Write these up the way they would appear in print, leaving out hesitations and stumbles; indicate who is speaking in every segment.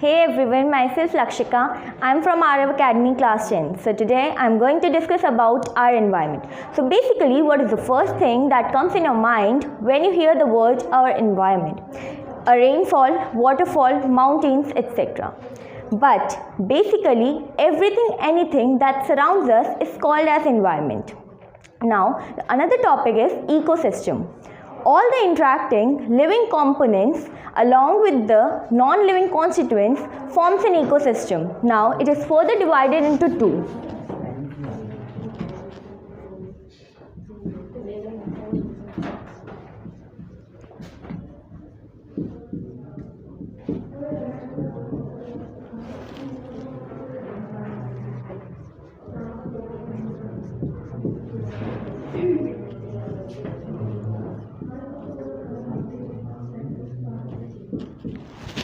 Speaker 1: Hey everyone, myself Lakshika. I'm from Arav Academy class 10. So today I'm going to discuss about our environment. So basically, what is the first thing that comes in your mind when you hear the word our environment? A rainfall, waterfall, mountains, etc. But basically, anything that surrounds us is called as environment. Now, another topic is ecosystem. All the interacting living components along with the non-living constituents forms an ecosystem. Now, it is further divided into two.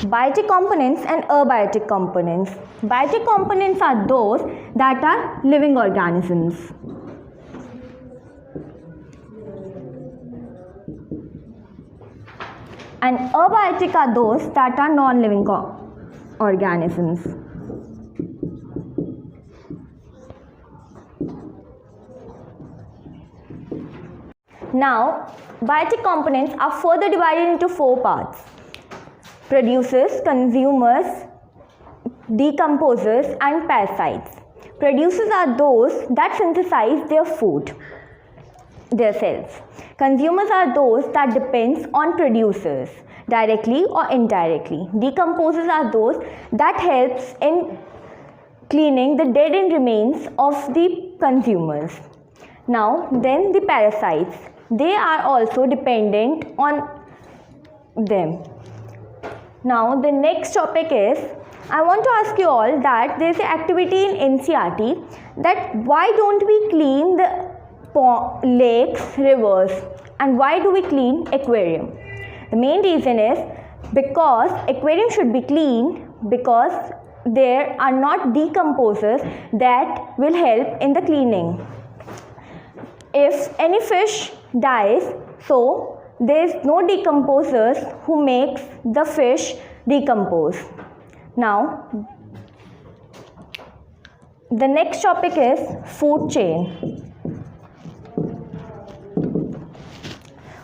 Speaker 1: Biotic components and abiotic components. Biotic components are those that are living organisms. And abiotic are those that are non-living organisms. Now, biotic components are further divided into four parts: producers, consumers, decomposers, and parasites. Producers are those that synthesize their food, their cells. Consumers are those that depends on producers, directly or indirectly. Decomposers are those that helps in cleaning the dead end remains of the consumers. Now, then the parasites. They are also dependent on them. Now the next topic is, I want to ask you all that there is an activity in NCERT that why don't we clean the lakes, rivers, and why do we clean aquarium? The main reason is because aquarium should be clean because there are not decomposers that will help in the cleaning. If any fish dies, so there is no decomposers who makes the fish decompose. Now, the next topic is food chain.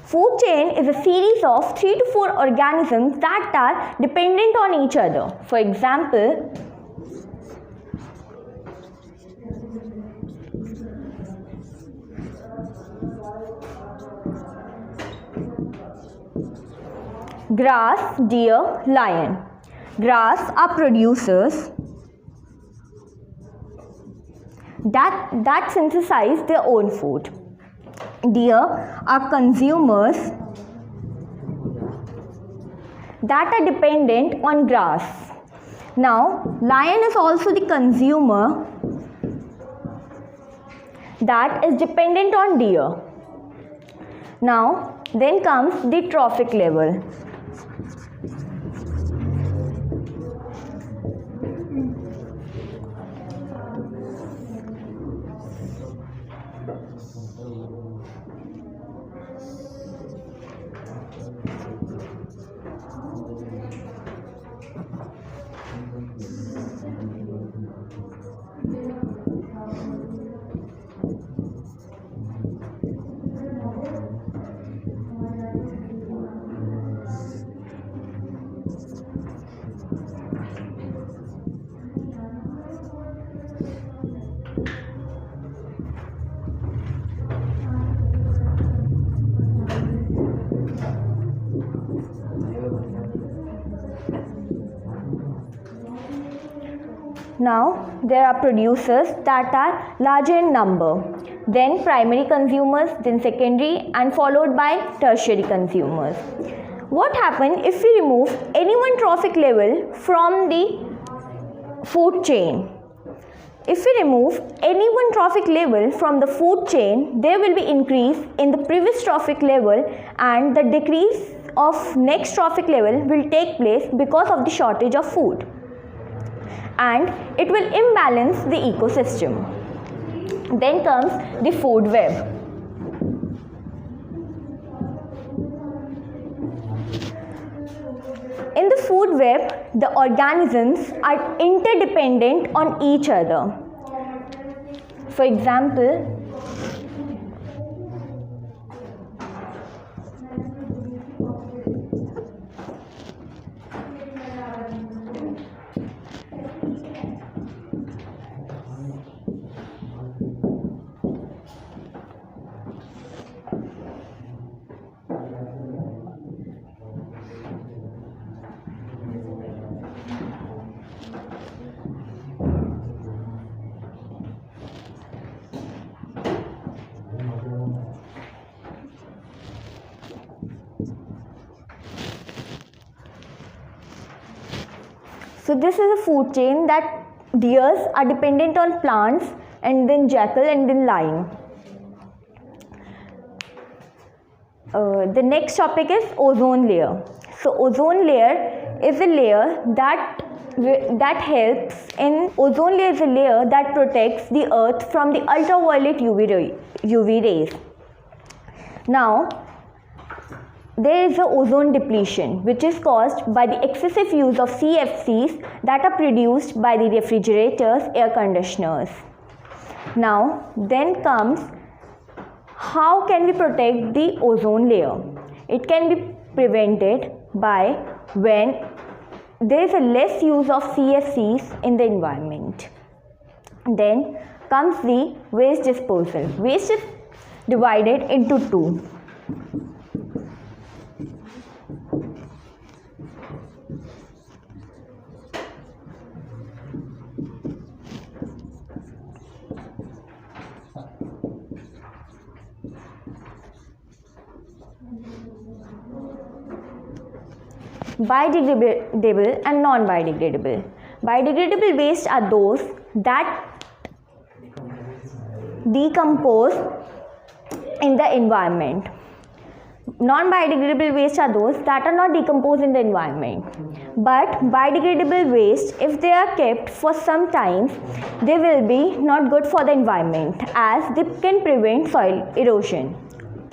Speaker 1: Food chain is a series of 3 to 4 organisms that are dependent on each other. For example, grass, deer, lion. Grass are producers that synthesize their own food. Deer are consumers that are dependent on grass. Now, lion is also the consumer that is dependent on deer. Now, then comes the trophic level. Now, there are producers that are larger in number, then primary consumers, then secondary, and followed by tertiary consumers. What happens if we remove any one trophic level from the food chain? If we remove any one trophic level from the food chain, there will be increase in the previous trophic level and the decrease of next trophic level will take place because of the shortage of food. And it will imbalance the ecosystem. Then comes the food web. In the food web, the organisms are interdependent on each other. For example, so this is a food chain that deers are dependent on plants, and then jackal, and then lion. The next topic is ozone layer. So ozone layer is a layer that helps in ozone layer is a layer that protects the earth from the ultraviolet UV rays. Now, there is a ozone depletion which is caused by the excessive use of CFCs that are produced by the refrigerators, air conditioners. Now, then comes how can we protect the ozone layer? It can be prevented by when there is a less use of CFCs in the environment. Then comes the waste disposal. Waste is divided into two. Biodegradable and non-biodegradable. Biodegradable waste are those that decompose in the environment. Non-biodegradable waste are those that are not decomposed in the environment. But biodegradable waste, if they are kept for some time, they will be not good for the environment as they can prevent soil erosion.